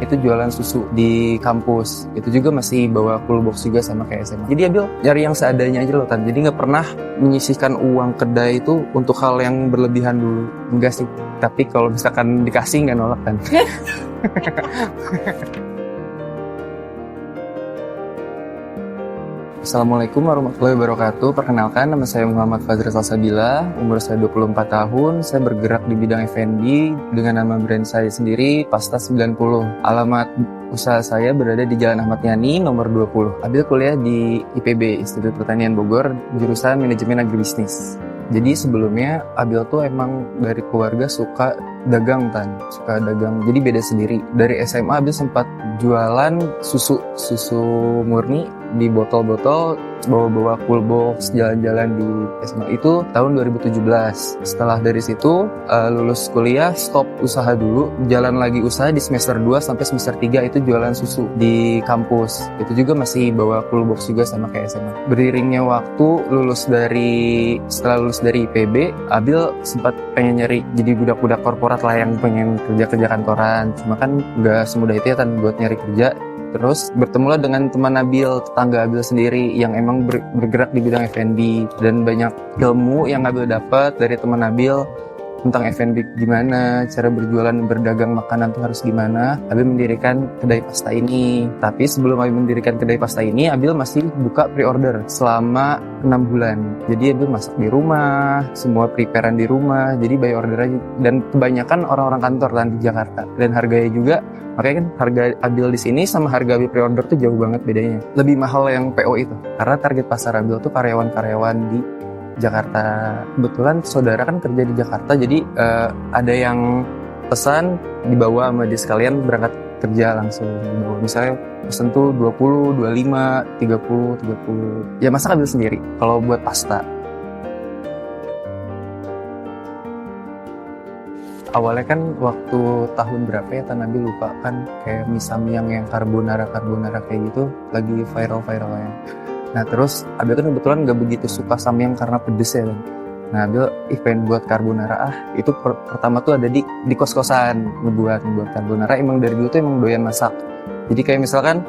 itu jualan susu di kampus. Itu juga masih bawa cool box juga sama kayak SMA. Jadi Abil nyari yang seadanya aja loh Tan. Jadi nggak pernah menyisihkan uang kedai itu untuk hal yang berlebihan dulu. Enggak sih. Tapi kalau misalkan dikasih nggak nolak kan. Assalamualaikum warahmatullahi wabarakatuh. Perkenalkan, nama saya Muhammad Fazril Salsabila. Umur saya 24 tahun. Saya bergerak di bidang F&B dengan nama brand saya sendiri, Pasta 90. Alamat usaha saya berada di Jalan Ahmad Yani, nomor 20. Abil kuliah di IPB, Institut Pertanian Bogor, jurusan Manajemen Agribisnis. Jadi sebelumnya Abil tuh emang dari keluarga suka dagang suka dagang. Jadi beda sendiri. Dari SMA Abil sempat jualan susu murni di botol-botol, bawa cool box, jalan-jalan di SMA itu tahun 2017. Setelah dari situ lulus kuliah, stop usaha dulu, jalan lagi usaha di semester 2 sampai semester 3 itu jualan susu di kampus. Itu juga masih bawa cool box juga sama kayak SMA. Beriringnya waktu setelah lulus dari IPB, Abil sempat pengen nyari jadi budak-budak korporat lah yang pengen kerja kantoran. Cuma kan nggak semudah itu ya buat nyari kerja. Terus bertemulah dengan teman Abil, tetangga Abil sendiri yang emang bergerak di bidang F&B, dan banyak ilmu yang Abil dapat dari teman Abil tentang F&B gimana, cara berjualan berdagang makanan tuh harus gimana. Abil mendirikan kedai pasta ini. Tapi sebelum Abil mendirikan kedai pasta ini, Abil masih buka pre-order selama 6 bulan. Jadi Abil masak di rumah, semua preparean di rumah, jadi by order aja. Dan kebanyakan orang-orang kantor di Jakarta. Dan harganya juga, makanya kan harga Abil di sini sama harga Abil pre-order tuh jauh banget bedanya. Lebih mahal yang PO itu, karena target pasar Abil tuh karyawan-karyawan di Jakarta. Kebetulan saudara kan kerja di Jakarta, jadi ada yang pesan dibawa sama dia sekalian berangkat kerja langsung dibawa. Misalnya pesan tuh 20, 25, 30. Ya masak Abil sendiri kalau buat pasta. Awalnya kan waktu tahun berapa ya Abil lupa kan, kayak mie samyang yang carbonara kayak gitu lagi viral-viralnya. Nah terus Abil kan kebetulan gak begitu suka samyang karena pedes ya kan. Nah Abil pengen buat carbonara. Itu pertama tuh ada di kos-kosan ngebuat carbonara. Emang dari dulu tuh emang doyan masak. Jadi kayak misalkan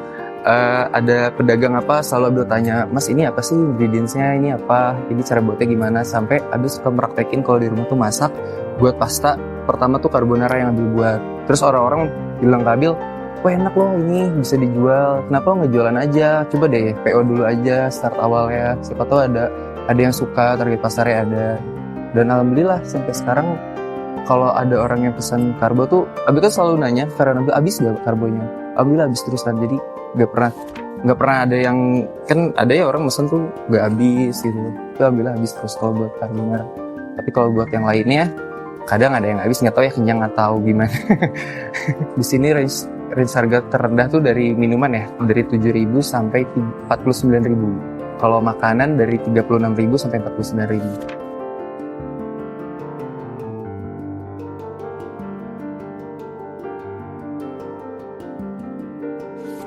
ada pedagang apa, selalu Abil tanya, Mas ini apa sih ingredientsnya, ini apa, ini cara buatnya gimana. Sampai Abil suka meraktekin kalau di rumah tuh masak buat pasta. Pertama tuh carbonara yang Abil buat. Terus orang-orang bilang ke Abil, wah enak loh ini, bisa dijual, kenapa nggak jualan aja, coba deh PO dulu aja start awalnya, siapa tahu ada yang suka, target pasarnya ada. Dan alhamdulillah sampai sekarang kalau ada orang yang pesan karbo tuh Abil kan selalu nanya, karena Abil habis gak karbonya, alhamdulillah habis terusan. Jadi nggak pernah ada yang, kan ada ya orang pesan tuh nggak habis gitu, itu alhamdulillah habis terus kalau buat carbonara. Tapi kalau buat yang lainnya kadang ada yang habis, nggak tahu ya kenyang atau gimana. Di sini range harga terendah tuh dari minuman ya, dari 7.000 sampai 49.000. Kalau makanan dari 36.000 sampai 49.000.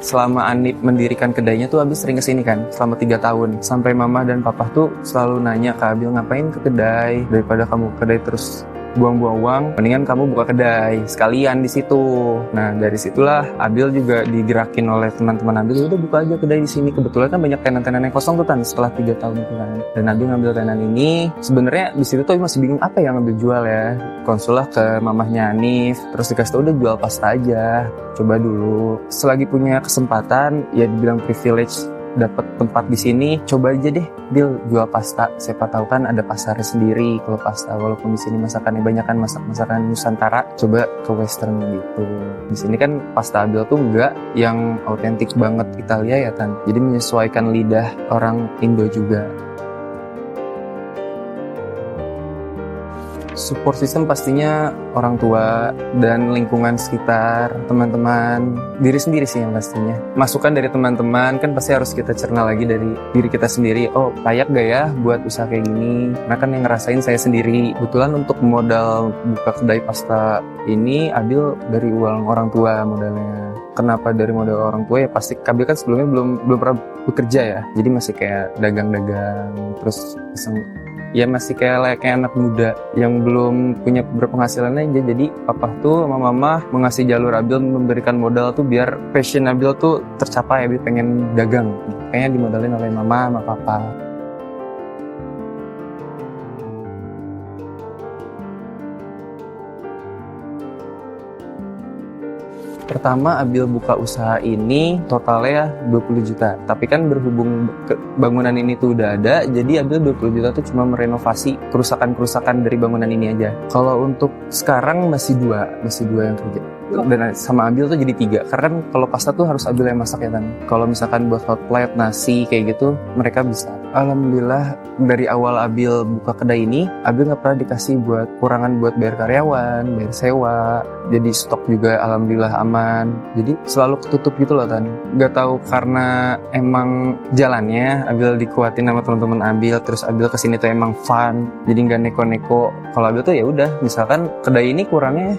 Selama Anip mendirikan kedainya tuh Abil sering kesini kan, selama 3 tahun. Sampai mama dan papa tuh selalu nanya ke Abil, ngapain ke kedai, daripada kamu ke kedai terus buang-buang uang, mendingan kamu buka kedai sekalian di situ. Nah dari situlah Abil juga digerakin oleh teman-teman Abil, udah buka aja kedai di sini. Kebetulan kan banyak tenan-tenan yang kosong tuh setelah 3 tahun itu kan. Dan Abil ngambil tenan ini. Sebenarnya di situ tuh masih bingung apa yang Abil jual ya. Konsul lah ke mamahnya Anif, terus dikasih tau udah jual pasta aja, coba dulu. Selagi punya kesempatan, ya dibilang privilege dapat tempat di sini, coba aja deh Bil jual pasta. Siapa tahu kan ada pasarnya sendiri kalau pasta, walaupun di sini masakannya banyak kan masakan Nusantara, coba ke western gitu. Di sini kan pasta Abil tuh enggak yang autentik banget Italia ya jadi menyesuaikan lidah orang Indo juga. Support system pastinya orang tua dan lingkungan sekitar, teman-teman, diri sendiri sih yang pastinya. Masukan dari teman-teman kan pasti harus kita cerna lagi dari diri kita sendiri. Oh, layak gak ya buat usaha kayak gini? Karena kan yang ngerasain saya sendiri. Kebetulan untuk modal buka kedai pasta ini Abil dari uang orang tua modalnya. Kenapa dari modal orang tua ya pasti Abil kan sebelumnya belum pernah bekerja ya. Jadi masih kayak dagang-dagang, terus iseng ya masih kayak anak muda yang belum punya berpenghasilan aja. Jadi papa tuh sama mama mengasih jalur Abil, memberikan modal tuh biar passion Abil tuh tercapai. Abil pengen dagang, kayaknya dimodalin oleh mama sama papa. Pertama Abil buka usaha ini totalnya 20 juta. Tapi kan berhubung bangunan ini tuh udah ada, jadi Abil 20 juta tuh cuma merenovasi kerusakan-kerusakan dari bangunan ini aja. Kalau untuk sekarang masih dua yang kerja. Dan sama Abil tuh jadi 3. Karena kan kalau pasta tuh harus Abil yang masak ya kan. Kalau misalkan buat hot plate, nasi kayak gitu, mereka bisa. Alhamdulillah dari awal Abil buka kedai ini, Abil nggak pernah dikasih buat kurangan buat bayar karyawan, bayar sewa. Jadi stok juga alhamdulillah aman. Jadi selalu ketutup gitu loh Tan. Nggak tahu karena emang jalannya Abil dikuatin sama teman-teman Abil, terus Abil kesini tuh emang fun. Jadi nggak neko-neko. Kalau Abil tuh ya udah, misalkan kedai ini kurangnya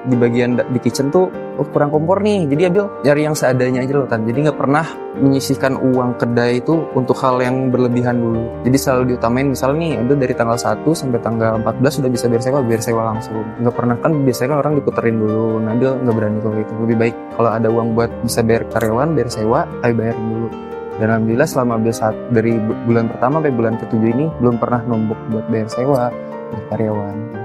di bagian di kitchen tuh kurang kompor nih, jadi Abil nyari yang seadanya aja loh Tan. Jadi nggak pernah menyisihkan uang kedai itu untuk hal yang berlebihan dulu. Jadi selalu diutamain, misalnya nih Abil dari tanggal 1 sampai tanggal 14 sudah bisa bayar sewa langsung. Nggak pernah, kan biasanya kan orang diputerin dulu. Nah Abil nggak berani kalau gitu. Lebih baik kalau ada uang buat bisa bayar karyawan, bayar sewa, ayo bayar dulu. Dan alhamdulillah selama Abil dari bulan pertama sampai bulan ke-7 ini belum pernah nombok buat bayar sewa, bayar karyawan.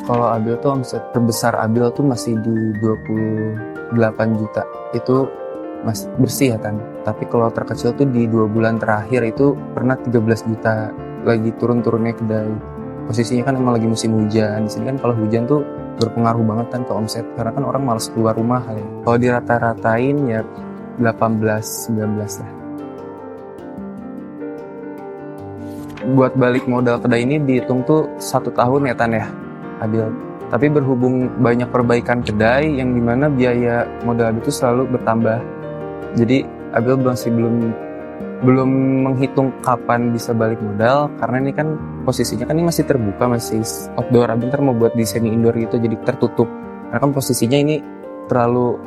Kalau Abil tuh omset terbesar Abil tuh masih di 28 juta. Itu masih bersih ya Tan. Tapi kalau terkecil tuh di 2 bulan terakhir itu pernah 13 juta. Lagi turun-turunnya kedai. Posisinya kan emang lagi musim hujan. Di sini kan kalau hujan tuh berpengaruh banget kan ke omset. Karena kan orang malas keluar rumah kali. Kalau dirata-ratain ya 18-19 lah. Buat balik modal kedai ini dihitung tuh 1 tahun ya Tan ya. Abil. Tapi berhubung banyak perbaikan kedai yang dimana biaya modal itu selalu bertambah. Jadi Abil belum menghitung kapan bisa balik modal, karena ini kan posisinya kan ini masih terbuka, masih outdoor. Abil ntar mau buat di semi indoor gitu, jadi tertutup. Karena kan posisinya ini terlalu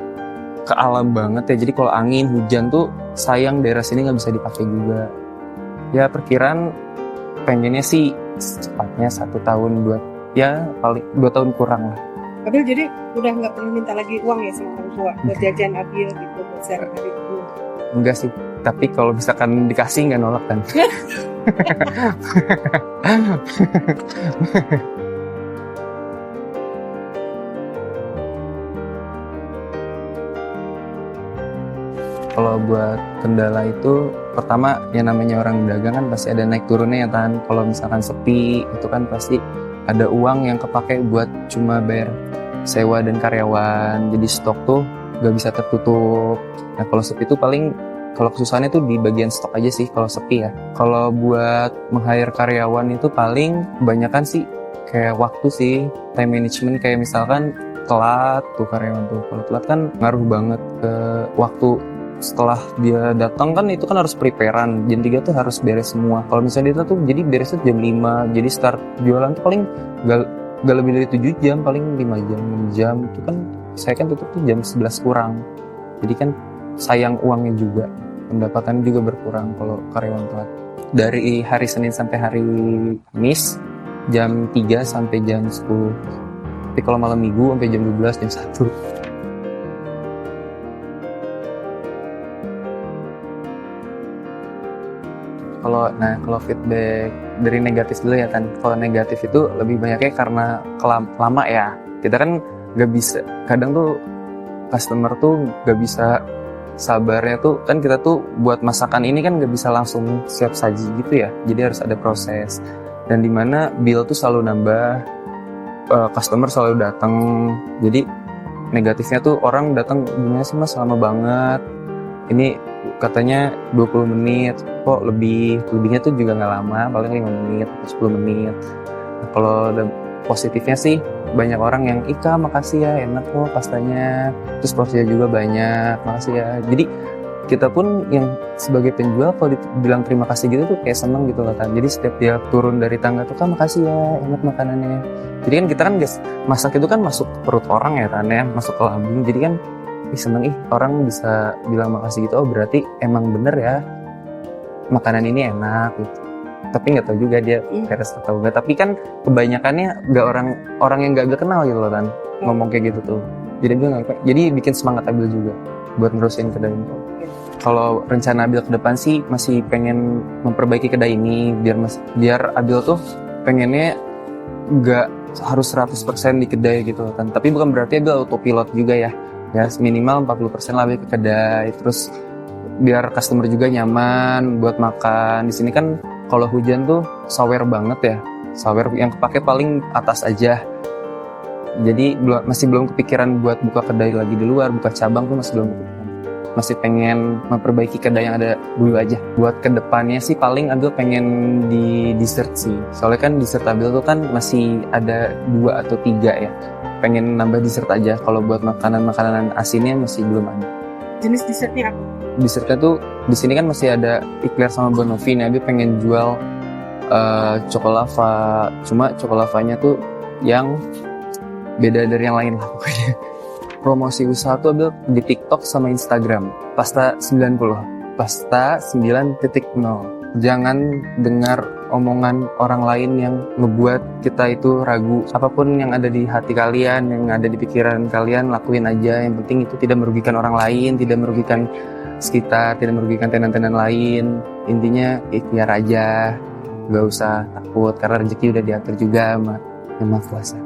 ke alam banget ya. Jadi kalau angin hujan tuh sayang daerah sini nggak bisa dipakai juga. Ya perkiraan pengennya sih cepatnya 1 tahun ya paling 2 tahun kurang lah. Abil jadi udah nggak pernah minta lagi uang ya sama orang tua buat jajan Abil gitu buat sehari-hari dulu? Enggak sih, tapi kalau misalkan dikasih nggak nolak kan. Kalau buat kendala itu pertama yang namanya orang dagang kan pasti ada naik turunnya ya Tan. Kalau misalkan sepi itu kan pasti ada uang yang kepake buat cuma bayar sewa dan karyawan. Jadi stok tuh gak bisa tertutup. Nah kalau sepi tuh paling, kalau kesusahannya tuh di bagian stok aja sih kalau sepi ya. Kalau buat meng-hire karyawan itu paling kebanyakan sih kayak waktu sih, time management. Kayak misalkan telat tuh karyawan tuh. Kalau telat kan ngaruh banget ke waktu. Setelah dia datang kan itu kan harus preparean, jam 3 tuh harus beres semua. Kalau misalnya dia tuh jadi beresnya jam 5, jadi start jualan tuh paling gak lebih dari 7 jam, paling 5 jam, 6 jam. Itu kan saya kan tutup tuh jam 11 kurang. Jadi kan sayang uangnya juga, pendapatan juga berkurang kalau karyawan telat. Dari hari Senin sampai hari Kamis jam 3 sampai jam 10. Tapi kalau malam minggu sampai jam 12, jam 1. Kalau feedback dari negatif dulu ya kan. Kalau negatif itu lebih banyaknya karena lama ya. Kita kan nggak bisa, kadang tuh customer tuh nggak bisa sabarnya tuh kan, kita tuh buat masakan ini kan nggak bisa langsung siap saji gitu ya. Jadi harus ada proses. Dan dimana bill tuh selalu nambah, customer selalu datang. Jadi negatifnya tuh orang datang, gimana sih mas lama banget. Ini katanya 20 menit, kok lebihnya tuh juga nggak lama, paling 5 menit, 10 menit. Nah, kalau positifnya sih, banyak orang yang, Ika makasih ya, enak kok pastanya, terus porsinya juga banyak, makasih ya. Jadi kita pun yang sebagai penjual kalau dibilang terima kasih gitu tuh kayak seneng gitu loh kan. Jadi setiap dia turun dari tangga tuh, Kak makasih ya, enak makanannya. Jadi kan kita kan masak itu kan masuk ke perut orang ya kan ya, masuk ke lambung. Jadi kan seneng orang bisa bilang makasih gitu, oh berarti emang bener ya makanan ini enak gitu. Tapi nggak tahu juga dia peres atau enggak. Tapi kan kebanyakannya nggak orang yang nggak kenal gitu loh kan ngomong kayak gitu tuh. Jadi gue nggak, jadi bikin semangat Abil juga buat nerusin kedai ini. Kalau rencana Abil ke depan sih masih pengen memperbaiki kedai ini biar Abil tuh pengennya nggak harus 100% di kedai gitu kan. Tapi bukan berarti Abil autopilot juga ya. Ya minimal 40% lah Abil ke kedai. Terus biar customer juga nyaman buat makan. Di sini kan kalau hujan tuh sawer banget ya. Sawer yang kepake paling atas aja. Jadi masih belum kepikiran buat buka kedai lagi di luar, buka cabang tuh masih belum kepikiran. Masih pengen memperbaiki kedai yang ada dulu aja. Buat kedepannya sih paling Abil pengen di dessert sih. Soalnya kan dessert Abil tuh kan masih ada 2 atau 3 ya. Pengen nambah dessert aja. Kalau buat makanan asinnya masih belum ada. Jenis dessertnya apa? Dessertnya tuh di sini kan masih ada eclair sama Bonovi. Nah, Abil pengen jual cokolava. Cuma cokolavanya tuh yang beda dari yang lain lah pokoknya. Promosi usaha tuh Abil di TikTok sama Instagram. Pasta 90. Pasta 9.0. Jangan dengar omongan orang lain yang ngebuat kita itu ragu. Apapun yang ada di hati kalian, yang ada di pikiran kalian, lakuin aja. Yang penting itu tidak merugikan orang lain, tidak merugikan sekitar, tidak merugikan tenan-tenan lain. Intinya ikhtiar aja. Gak usah takut, karena rezeki udah diatur juga sama Yang Maha Kuasa.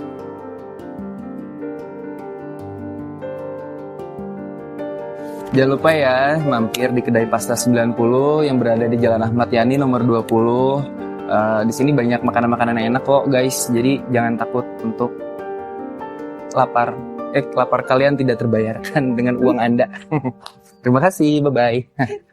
Jangan lupa ya, mampir di kedai Pasta 90 yang berada di Jalan Ahmad Yani nomor 20. Di sini banyak makanan-makanan yang enak kok guys, jadi jangan takut untuk lapar. Lapar kalian tidak terbayarkan dengan uang Anda. Terima kasih, bye-bye.